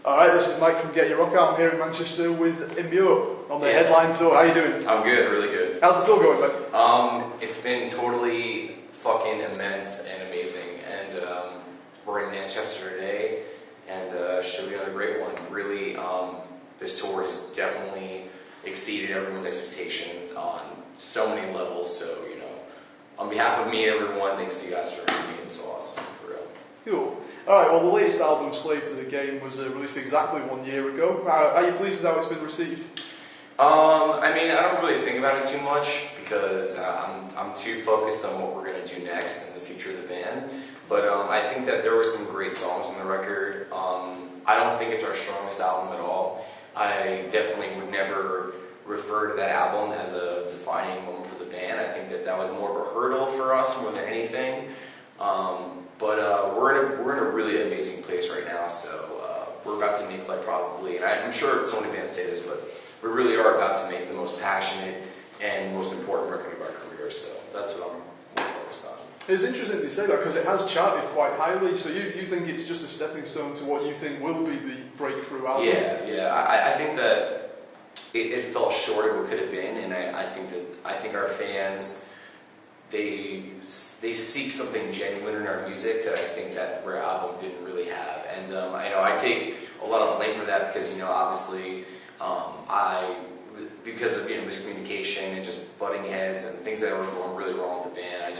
Alright, this is Mike from Get Your Rock Out. I'm here in Manchester with Emmure on the headline tour. How you doing? I'm good, really good. How's the tour going, man? It's been totally fucking immense and amazing, and we're in Manchester today, and should be another great one. Really, this tour has definitely exceeded everyone's expectations on so many levels, so, you know, on behalf of me and everyone, thanks to you guys for being so awesome, for real. Cool. Alright, well the latest album, Slave to the Game, was released exactly 1 year ago. Are you pleased with how it's been received? I mean, I don't really think about it too much because I'm too focused on what we're going to do next and the future of the band. But I think that there were some great songs on the record. I don't think it's our strongest album at all. I definitely would never refer to that album as a defining moment for the band. I think that that was more of a hurdle for us more than anything. But we're in a really amazing place right now, so we're about to make, like, probably, and I'm sure so many bands say this, but we really are about to make the most passionate and most important record of our careers, so that's what I'm more focused on. It's interesting that you say that, because it has charted quite highly, so you think it's just a stepping stone to what you think will be the breakthrough album? Yeah. I think that it fell short of what could have been, and I think our fans, they seek something genuine in our music that I think that our album didn't really have. And I know I take a lot of blame for that because, you know, obviously because of, you know, miscommunication and just butting heads and things that were going really wrong with the band,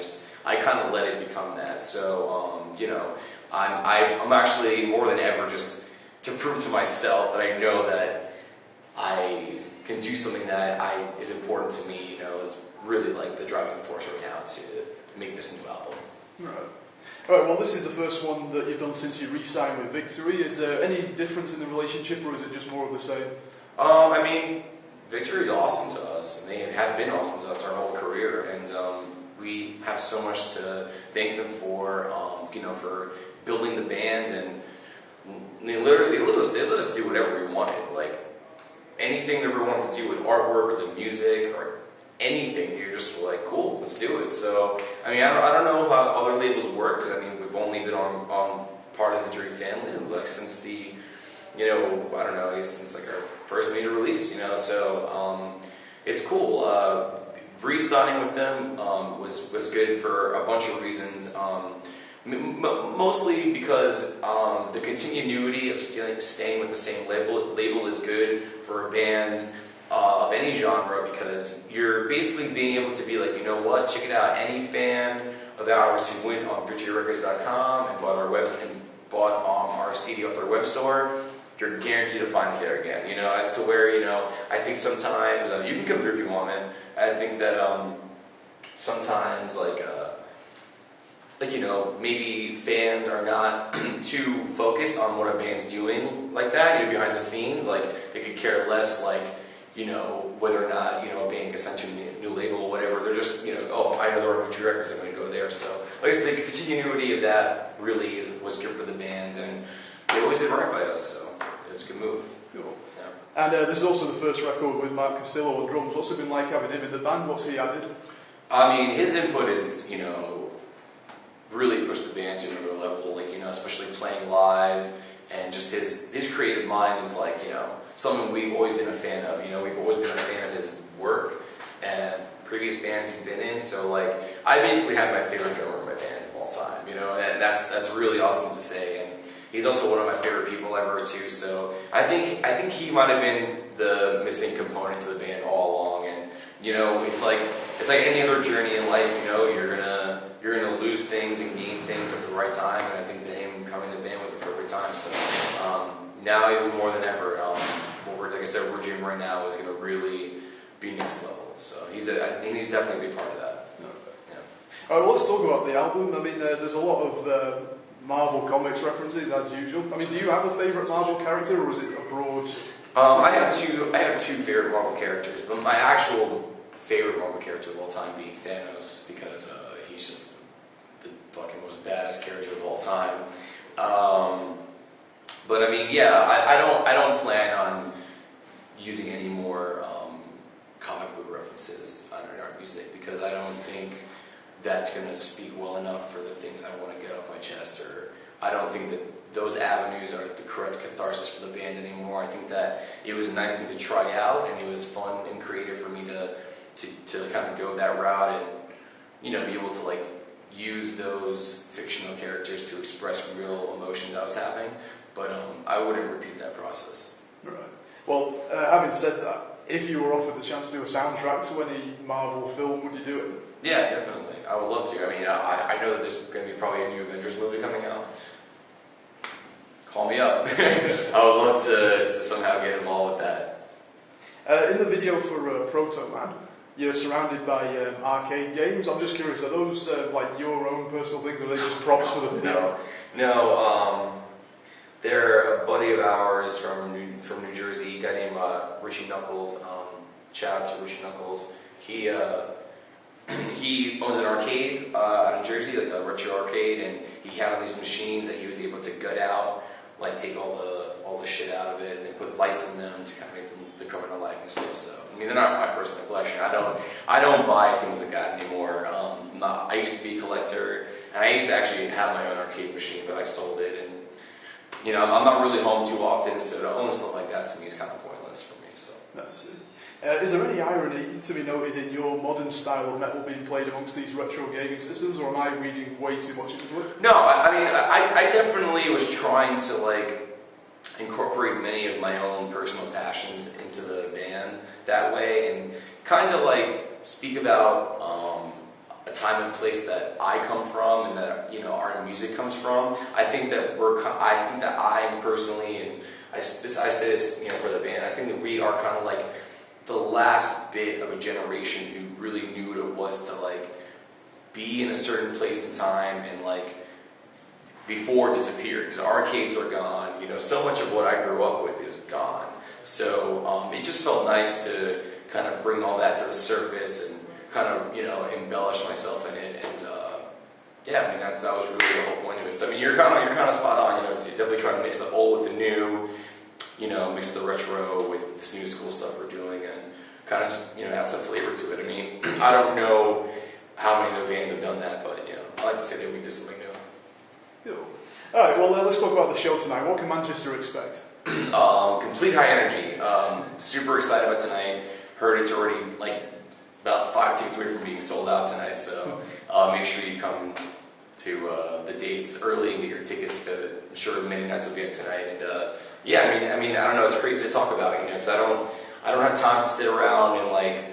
I kind of let it become that. So you know, I'm actually more than ever just to prove to myself that I know that I can do something that is important to me, you know, is really like the driving force right now to make this new album. Alright, well this is the first one that you've done since you re-signed with Victory. Is there any difference in the relationship, or is it just more of the same? I mean, Victory is awesome to us, and they have been awesome to us our whole career, and we have so much to thank them for, you know, for building the band, and they literally let us do whatever we wanted, like anything that we wanted to do with artwork or the music or anything. They're just like, cool, let's do it. So, I mean, I don't know how other labels work, because I mean, we've only been on part of the Victory family, like, since the, you know, I don't know, I guess since like our first major release, you know, so it's cool. Re-signing with them was good for a bunch of reasons, mostly because the continuity of staying with the same label is good for a band of any genre, because you're basically being able to be like, you know what, check it out, any fan of ours who went on victoryrecords.com and bought our CD off their web store, you're guaranteed to find it there again, you know, as to where, you know, I think sometimes, you can come here if you want, man, I think that sometimes, like, you know, maybe fans are not too focused on what a band's doing like that, you know, behind the scenes, like, they could care less, like, you know, whether or not, you know, a band gets sent to a new label or whatever, they're just, you know, oh, I know they're on Victory Records, I'm going to go there, so, like I said, the continuity of that really was good for the band, and they always did right by us, so it's a good move. Cool. Yeah. And this is also the first record with Mark Castillo on drums. What's it been like having him in the band? What's he added? I mean, his input is, you know, really pushed the band to another level, like, you know, especially playing live, and just his creative mind is, like, you know, something we've always been a fan of, you know, we've always been a fan of his work and previous bands he's been in, so, like, I basically have my favorite drummer in my band of all time, you know, and that's really awesome to say, and he's also one of my favorite people ever too, so I think he might have been the missing component to the band all along, and, you know, it's like any other journey in life, you know, you're gonna lose things and gain things at the right time, and I think that him coming to the band was the perfect time, so now even more than ever, like I said, we're doing right now is going to really be next level. So he's definitely a big part of that. Yeah. All right, well, let's talk about the album. I mean, there's a lot of Marvel Comics references as usual. I mean, do you have a favourite Marvel character, or is it a broad? I have two favorite Marvel characters, but my actual favorite Marvel character of all time being Thanos, because he's just the fucking most badass character of all time. But I mean, yeah, I don't plan on using any more comic book references on our music, because I don't think that's going to speak well enough for the things I want to get off my chest, or I don't think that those avenues are the correct catharsis for the band anymore. I think that it was a nice thing to try out, and it was fun and creative for me to kind of go that route and, you know, be able to like use those fictional characters to express real emotions I was having. But I wouldn't repeat that process. Right. Well, having said that, if you were offered the chance to do a soundtrack to any Marvel film, would you do it? Yeah, definitely. I would love to. I mean, I know that there's going to be probably a new Avengers movie coming out. Call me up. I would love to somehow get involved with that. In the video for Proto Man, you're surrounded by arcade games. I'm just curious, are those like your own personal things, or are they just props for the video? No. They're a buddy of ours from New Jersey, a guy named Richie Knuckles. Shout out to Richie Knuckles. He owns an arcade out in Jersey, like a retro arcade, and he had all these machines that he was able to gut out, like take all the shit out of it, and then put lights in them to kind of make them to come into life and stuff. So I mean, they're not my personal collection. I don't buy things like that anymore. I used to be a collector, and I used to actually have my own arcade machine, but I sold it, and you know, I'm not really home too often, so to own stuff like that to me is kind of pointless for me. So. That's it. Is there any irony to be noted in your modern style of metal being played amongst these retro gaming systems, or am I reading way too much into it? No, I mean, I definitely was trying to like incorporate many of my own personal passions into the band that way, and kind of like speak about a time and place that I come from, and that, you know, our music comes from. I think that I'm personally, and I say this, you know, for the band, I think that we are kind of like the last bit of a generation who really knew what it was to like be in a certain place and time, and like before it disappeared, because arcades are gone. You know, so much of what I grew up with is gone. So it just felt nice to kind of bring all that to the surface and kind of, you know, embellish myself in it. And yeah, I mean, that was really the whole point of it. So I mean, you're kind of spot on. You know, to definitely try to mix the old with the new. You know, mix the retro with this new school stuff we're doing, and kind of just, you know, add some flavor to it. I mean, I don't know how many other bands have done that, but you know, I like to say that we did something new. Cool. All right, well, let's talk about the show tonight. What can Manchester expect? Complete high energy. Super excited about tonight. Heard it's already like about 5 tickets away from being sold out tonight, so make sure you come to the dates early and get your tickets, because I'm sure many nights will be up tonight. And yeah, I mean, I don't know. It's crazy to talk about, you know, because I don't have time to sit around and like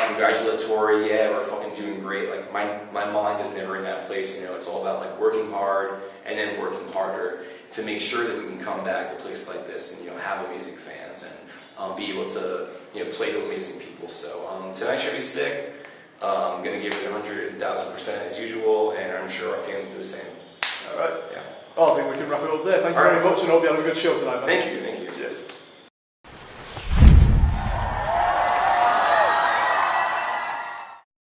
congratulatory. Yeah, we're fucking doing great. Like my mind is never in that place. You know, it's all about like working hard and then working harder to make sure that we can come back to places like this and, you know, have amazing fans and be able to, you know, play to amazing people. So tonight should be sick. I'm going to give it 100,000% as usual, and I'm sure our fans do the same. All right. Yeah. Well, I think we can wrap it up there. Thank you very much, and I hope you have a good show tonight, man. Thank you.